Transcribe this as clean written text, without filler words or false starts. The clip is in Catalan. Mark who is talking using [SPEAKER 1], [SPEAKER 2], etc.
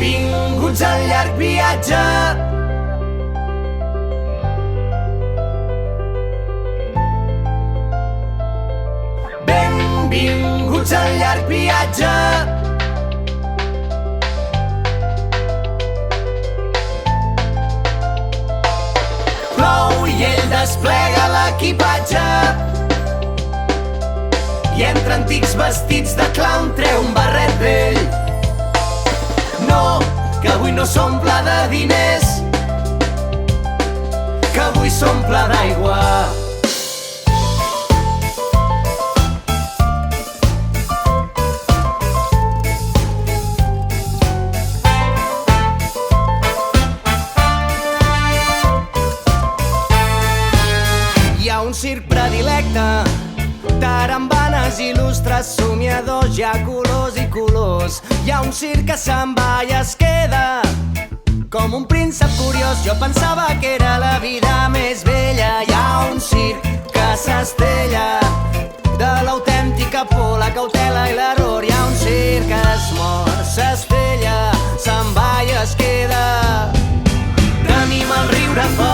[SPEAKER 1] Benvinguts al llarg viatge. Benvinguts al llarg viatge. Plou i ell desplega l'equipatge i entre antics vestits de clown treu un barret vell. No, que avui no s'omple de diners, que avui s'omple d'aigua. Hi ha un circ predilecte, tarambanes il·lustres, somiadors, hi ha colors i colors. Hi ha un circ que se'n va i es queda com un príncep curiós. Jo pensava que era la vida més bella. Hi ha un circ que s'estella de l'autèntica por, la cautela i l'error. Hi ha un circ que es mor, s'estella, se'n va i es queda. Tenim el riure fort